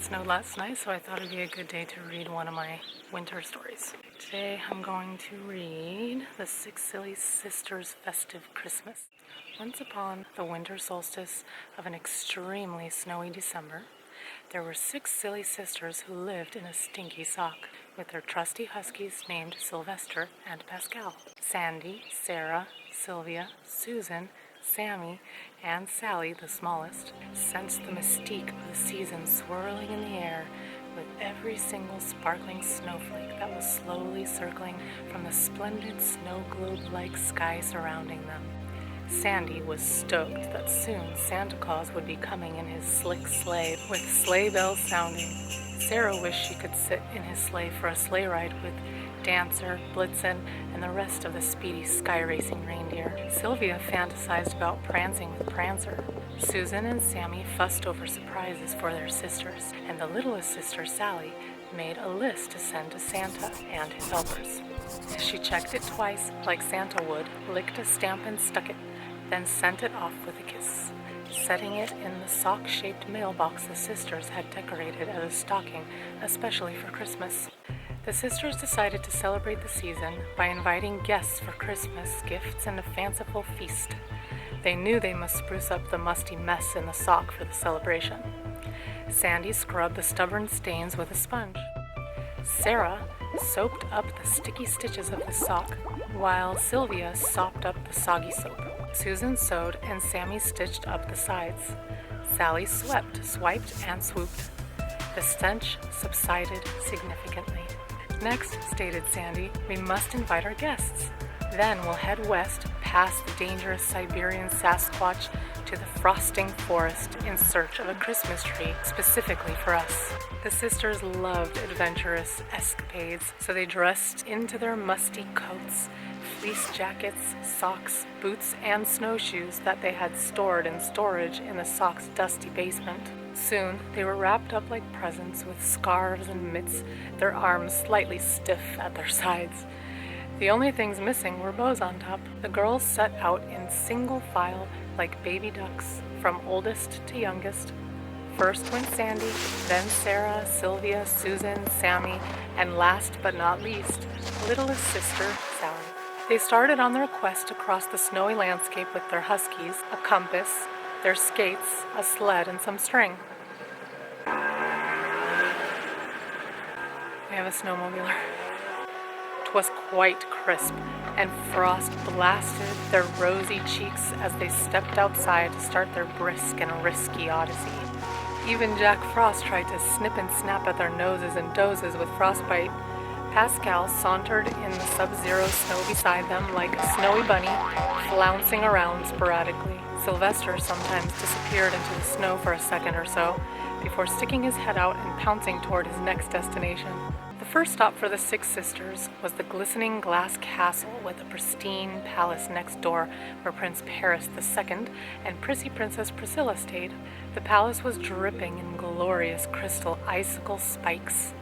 snowed last night, so I thought it'd be a good day to read one of my winter stories. Today I'm going to read The Six Silly Sisters' Festive Christmas. Once upon the winter solstice of an extremely snowy December, there were 6 silly sisters who lived in a stinky sock with their trusty huskies named Sylvester and Pascal. Sandi, Sarah, Sylvia, Susan, Sammi, and Sally, the smallest, sensed the mystique of the season swirling in the air with every single sparkling snowflake that was slowly circling from the splendid snow globe-like sky surrounding them. Sandi was stoked that soon Santa Claus would be coming in his slick sleigh with sleigh bells sounding. Sarah wished she could sit in his sleigh for a sleigh ride with Dancer, Blitzen, and the rest of the speedy sky-racing reindeer. Sylvia fantasized about prancing with Prancer. Susan and Sammi fussed over surprises for their sisters, and the littlest sister, Sally, made a list to send to Santa and his helpers. She checked it twice, like Santa would, licked a stamp and stuck it, then sent it off with a kiss, setting it in the sock-shaped mailbox the sisters had decorated as a stocking, especially for Christmas. The sisters decided to celebrate the season by inviting guests for Christmas gifts and a fanciful feast. They knew they must spruce up the musty mess in the sock for the celebration. Sandi scrubbed the stubborn stains with a sponge. Sarah soaped up the sticky stitches of the sock, while Sylvia sopped up the soggy soap. Susan sewed and Sammi stitched up the sides. Sally swept, swiped, and swooped. The stench subsided significantly. Next, stated Sandi, we must invite our guests. Then we'll head west past the dangerous Siberian Sasquatch to the frosting forest in search of a Christmas tree specifically for us. The sisters loved adventurous escapades, so they dressed into their musty coats, fleece jackets, socks, boots, and snowshoes that they had stored in storage in the sock's dusty basement. Soon, they were wrapped up like presents with scarves and mitts, their arms slightly stiff at their sides. The only things missing were bows on top. The girls set out in single file like baby ducks, from oldest to youngest. First went Sandi, then Sarah, Sylvia, Susan, Sammi, and last but not least, littlest sister, Sally. They started on their quest across the snowy landscape with their huskies, a compass, their skates, a sled, and some string. We have a snowmobiler. 'Twas quite crisp, and frost blasted their rosy cheeks as they stepped outside to start their brisk and risky odyssey. Even Jack Frost tried to snip and snap at their noses and dozes with frostbite. Pascal sauntered in the sub-zero snow beside them like a snowy bunny, flouncing around sporadically. Sylvester sometimes disappeared into the snow for a second or so, before sticking his head out and pouncing toward his next destination. The first stop for the 6 sisters was the glistening glass castle with a pristine palace next door where Prince Paris II and prissy Princess Priscilla stayed. The palace was dripping in glorious crystal icicle spikes.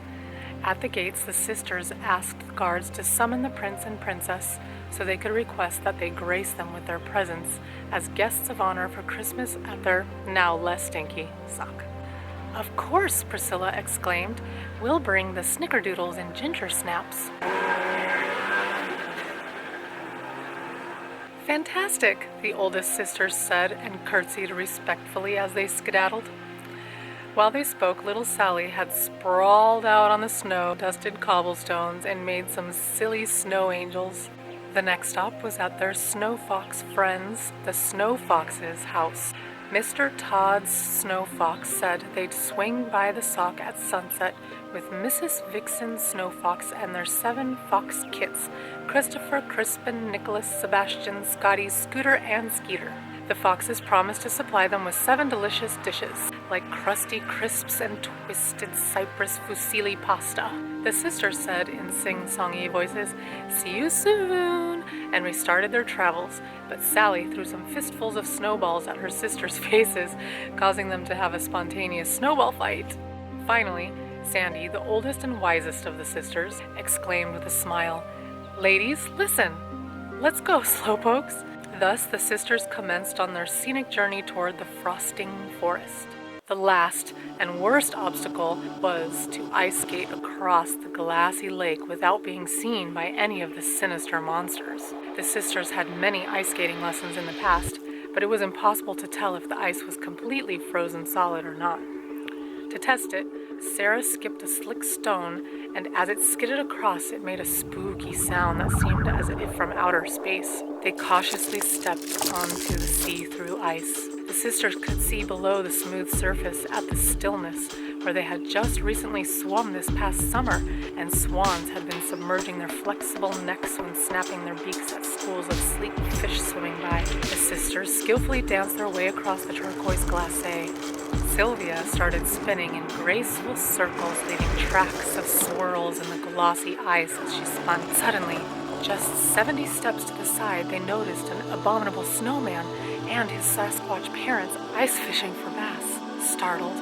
At the gates, the sisters asked the guards to summon the prince and princess so they could request that they grace them with their presence as guests of honor for Christmas at their now less stinky sock. Of course, Priscilla exclaimed. We'll bring the snickerdoodles and ginger snaps. Fantastic, the oldest sisters said and curtsied respectfully as they skedaddled. While they spoke, little Sally had sprawled out on the snow-dusted cobblestones and made some silly snow angels. The next stop was at their Snowfox friends, the Snowfox's house. Mr. Todd's Snowfox said they'd swing by the sock at sunset with Mrs. Vixen Snowfox and their 7 fox kits, Christopher, Crispin, Nicholas, Sebastian, Scotty, Scooter, and Skeeter. The foxes promised to supply them with 7 delicious dishes, like crusty crisps and twisted cypress fusilli pasta. The sisters said in sing-songy voices, "See you soon," and restarted their travels, but Sally threw some fistfuls of snowballs at her sisters' faces, causing them to have a spontaneous snowball fight. Finally, Sandi, the oldest and wisest of the sisters, exclaimed with a smile, "Ladies, listen! Let's go, slowpokes!" Thus the sisters commenced on their scenic journey toward the frosting forest. The last and worst obstacle was to ice skate across the glassy lake without being seen by any of the sinister monsters. The sisters had many ice skating lessons in the past, but it was impossible to tell if the ice was completely frozen solid or not. To test it, Sarah skipped a slick stone, and as it skidded across, it made a spooky sound that seemed as if from outer space. They cautiously stepped onto the see-through ice. The sisters could see below the smooth surface at the stillness where they had just recently swum this past summer, and swans had been submerging their flexible necks when snapping their beaks at schools of sleek fish swimming by. The sisters skillfully danced their way across the turquoise glacé. Sylvia started spinning in graceful circles, leaving tracks of swirls in the glossy ice as she spun. Suddenly, just 70 steps to the side, they noticed an abominable snowman and his Sasquatch parents ice fishing for bass. Startled,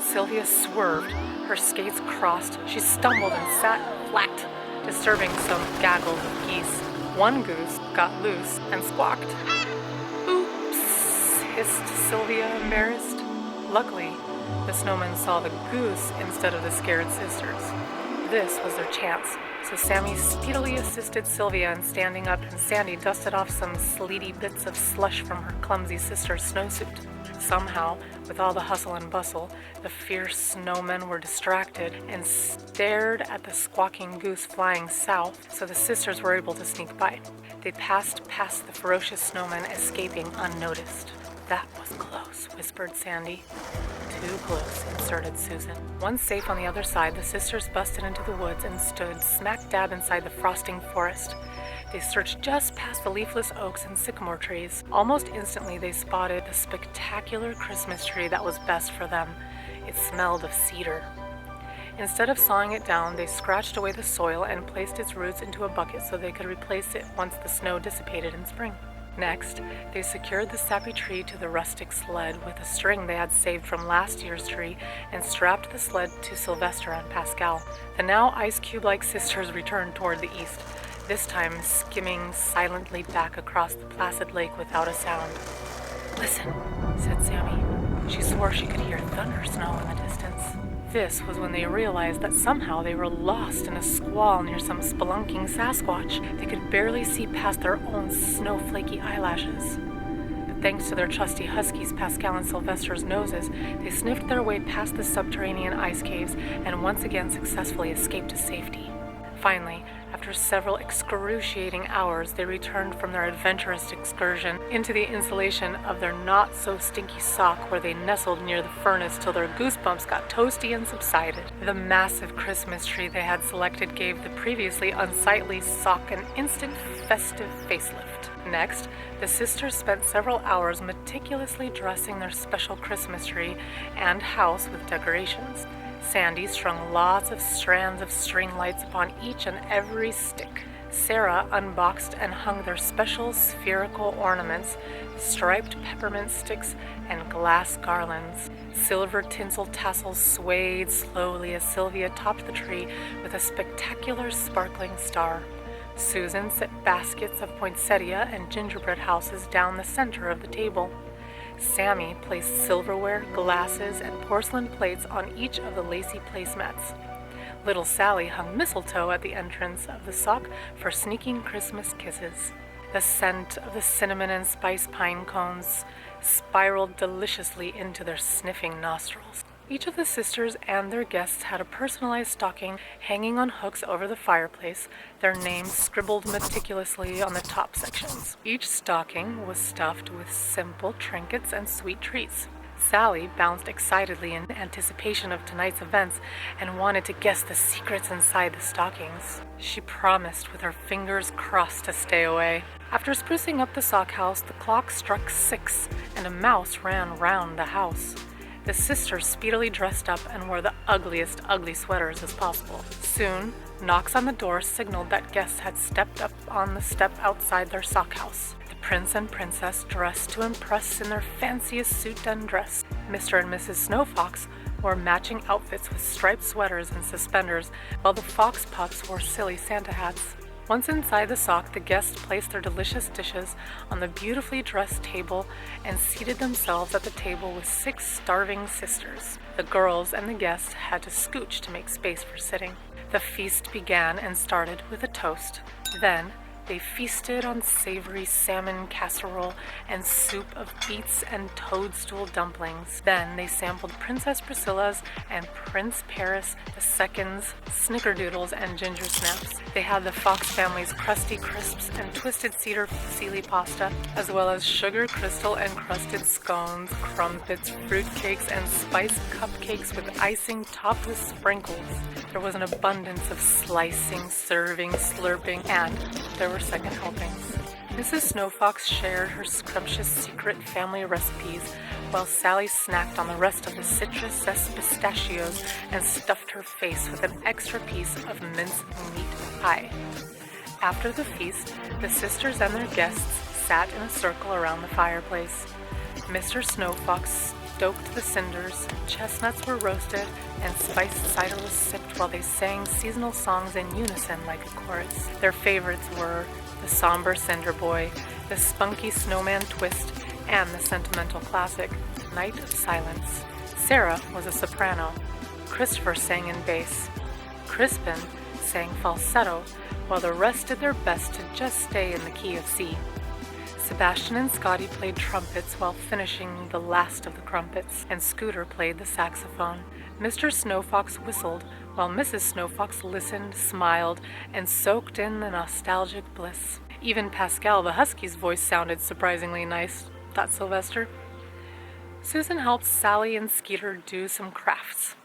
Sylvia swerved, her skates crossed, she stumbled and sat flat, disturbing some gaggle of geese. One goose got loose and squawked. "Oops," hissed Sylvia, embarrassed. Luckily, the snowman saw the goose instead of the scared sisters. This was their chance, so Sammi speedily assisted Sylvia in standing up, and Sandi dusted off some sleety bits of slush from her clumsy sister's snowsuit. Somehow, with all the hustle and bustle, the fierce snowmen were distracted and stared at the squawking goose flying south, so the sisters were able to sneak by. They passed past the ferocious snowmen, escaping unnoticed. "That was close," whispered Sandi. "Too close," inserted Susan. Once safe on the other side, the sisters busted into the woods and stood smack dab inside the frosting forest. They searched just past the leafless oaks and sycamore trees. Almost instantly, they spotted the spectacular Christmas tree that was best for them. It smelled of cedar. Instead of sawing it down, they scratched away the soil and placed its roots into a bucket so they could replace it once the snow dissipated in spring. Next, they secured the sappy tree to the rustic sled with a string they had saved from last year's tree and strapped the sled to Sylvester and Pascal. The now ice cube-like sisters returned toward the east, this time skimming silently back across the placid lake without a sound. "Listen," said Sammi. She swore she could hear thunder snow in the distance. This was when they realized that somehow they were lost in a squall near some spelunking Sasquatch. They could barely see past their own snowflakey eyelashes. But thanks to their trusty huskies, Pascal and Sylvester's noses, they sniffed their way past the subterranean ice caves and once again successfully escaped to safety. Finally, after several excruciating hours, they returned from their adventurous excursion into the insulation of their not-so-stinky sock, where they nestled near the furnace till their goosebumps got toasty and subsided. The massive Christmas tree they had selected gave the previously unsightly sock an instant festive facelift. Next, the sisters spent several hours meticulously dressing their special Christmas tree and house with decorations. Sandi strung lots of strands of string lights upon each and every stick. Sarah unboxed and hung their special spherical ornaments, striped peppermint sticks and glass garlands. Silver tinsel tassels swayed slowly as Sylvia topped the tree with a spectacular sparkling star. Susan set baskets of poinsettia and gingerbread houses down the center of the table. Sammi placed silverware, glasses, and porcelain plates on each of the lacy placemats. Little Sally hung mistletoe at the entrance of the sock for sneaking Christmas kisses. The scent of the cinnamon and spice pine cones spiraled deliciously into their sniffing nostrils. Each of the sisters and their guests had a personalized stocking hanging on hooks over the fireplace, their names scribbled meticulously on the top sections. Each stocking was stuffed with simple trinkets and sweet treats. Sally bounced excitedly in anticipation of tonight's events and wanted to guess the secrets inside the stockings. She promised with her fingers crossed to stay away. After sprucing up the sock house, the clock struck 6 and a mouse ran round the house. The sisters speedily dressed up and wore the ugliest ugly sweaters as possible. Soon, knocks on the door signaled that guests had stepped up on the step outside their sock house. The prince and princess, dressed to impress in their fanciest suit and dress. Mr. and Mrs. Snowfox wore matching outfits with striped sweaters and suspenders, while the fox pups wore silly Santa hats. Once inside the sock, the guests placed their delicious dishes on the beautifully dressed table and seated themselves at the table with 6 starving sisters. The girls and the guests had to scooch to make space for sitting. The feast began and started with a toast. Then, they feasted on savory salmon casserole and soup of beets and toadstool dumplings. Then they sampled Princess Priscilla's and Prince Paris II's snickerdoodles and ginger snaps. They had the Fox family's crusty crisps and twisted cedar fusilli pasta, as well as sugar crystal and crusted scones, crumpets, fruitcakes, and spiced cupcakes with icing topped with sprinkles. There was an abundance of slicing, serving, slurping, and there were second helpings. Mrs. Snowfox shared her scrumptious secret family recipes, while Sally snacked on the rest of the citrus pistachios and stuffed her face with an extra piece of mince meat pie. After the feast, the sisters and their guests sat in a circle around the fireplace. Mr. Snowfox stoked the cinders, chestnuts were roasted, and spiced cider was sipped while they sang seasonal songs in unison like a chorus. Their favorites were the somber Cinder Boy, the spunky Snowman Twist, and the sentimental classic, Night of Silence. Sarah was a soprano. Christopher sang in bass. Crispin sang falsetto, while the rest did their best to just stay in the key of C. Sebastian and Scotty played trumpets while finishing the last of the crumpets, and Scooter played the saxophone. Mr. Snowfox whistled, while Mrs. Snowfox listened, smiled, and soaked in the nostalgic bliss. Even Pascal, the husky's voice sounded surprisingly nice, thought Sylvester. Susan helped Sally and Skeeter do some crafts.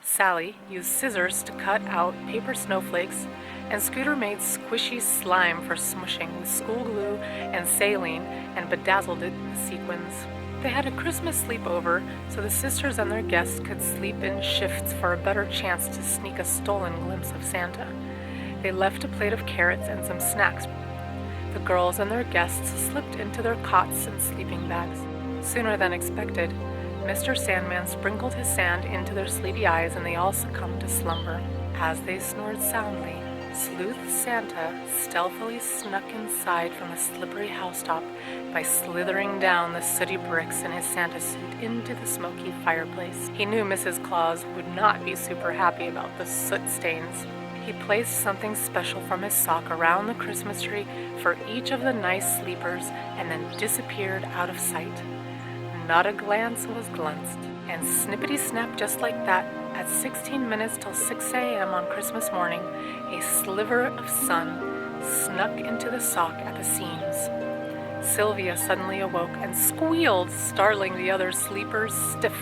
Sally used scissors to cut out paper snowflakes, and Scooter made squishy slime for smushing with school glue and saline and bedazzled it with sequins. They had a Christmas sleepover so the sisters and their guests could sleep in shifts for a better chance to sneak a stolen glimpse of Santa. They left a plate of carrots and some snacks. The girls and their guests slipped into their cots and sleeping bags. Sooner than expected, Mr. Sandman sprinkled his sand into their sleepy eyes and they all succumbed to slumber. As they snored soundly, Sleuth Santa stealthily snuck inside from the slippery housetop by slithering down the sooty bricks in his Santa suit into the smoky fireplace. He knew Mrs. Claus would not be super happy about the soot stains. He placed something special from his sock around the Christmas tree for each of the nice sleepers and then disappeared out of sight. Not a glance was glanced, and snippety-snap just like that, at 16 minutes till 6 a.m. on Christmas morning, a sliver of sun snuck into the sock at the seams. Sylvia suddenly awoke and squealed, startling the other sleepers stiff.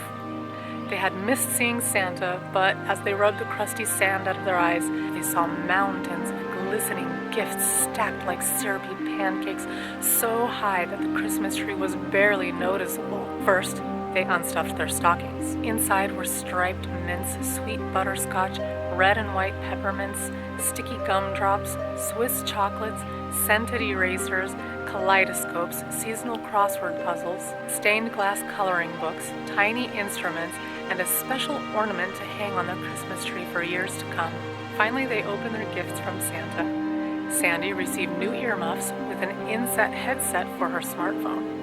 They had missed seeing Santa, but as they rubbed the crusty sand out of their eyes, they saw mountains of glistening gifts stacked like syrupy pancakes so high that the Christmas tree was barely noticeable. First, they unstuffed their stockings. Inside were striped mints, sweet butterscotch, red and white peppermints, sticky gumdrops, Swiss chocolates, scented erasers, kaleidoscopes, seasonal crossword puzzles, stained glass coloring books, tiny instruments, and a special ornament to hang on their Christmas tree for years to come. Finally, they opened their gifts from Santa. Sandi received new earmuffs with an inset headset for her smartphone.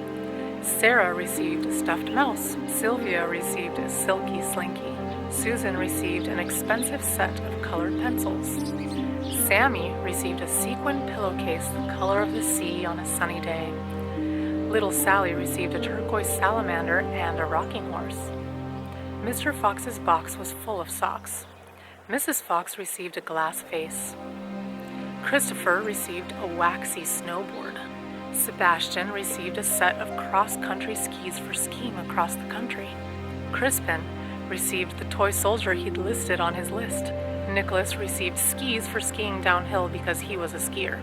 Sarah received a stuffed mouse. Sylvia received a silky slinky. Susan received an expensive set of colored pencils. Sammi received a sequin pillowcase the color of the sea on a sunny day. Little Sally received a turquoise salamander and a rocking horse. Mr. Fox's box was full of socks. Mrs. Fox received a glass vase. Christopher received a waxy snowboard. Sebastian received a set of cross-country skis for skiing across the country. Crispin received the toy soldier he'd listed on his list. Nicholas received skis for skiing downhill because he was a skier.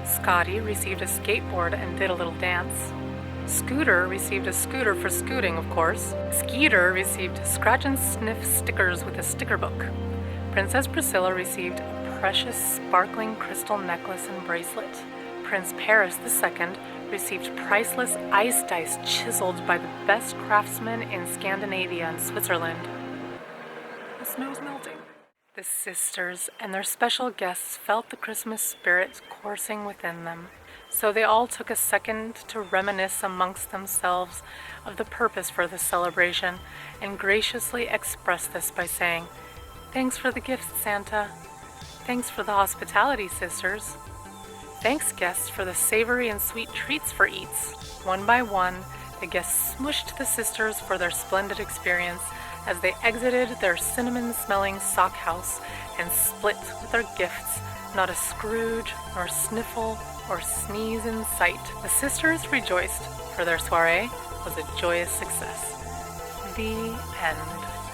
Scotty received a skateboard and did a little dance. Scooter received a scooter for scooting, of course. Skeeter received scratch and sniff stickers with a sticker book. Princess Priscilla received a precious sparkling crystal necklace and bracelet. Prince Paris II received priceless ice dice chiseled by the best craftsmen in Scandinavia and Switzerland. The snow's melting. The sisters and their special guests felt the Christmas spirit coursing within them, so they all took a second to reminisce amongst themselves of the purpose for this celebration and graciously expressed this by saying, "Thanks for the gifts, Santa. Thanks for the hospitality, sisters. Thanks, guests, for the savory and sweet treats for eats." One by one, the guests smushed the sisters for their splendid experience as they exited their cinnamon-smelling sock house and split with their gifts, not a Scrooge, nor sniffle, or sneeze in sight. The sisters rejoiced, for their soiree was a joyous success. The end.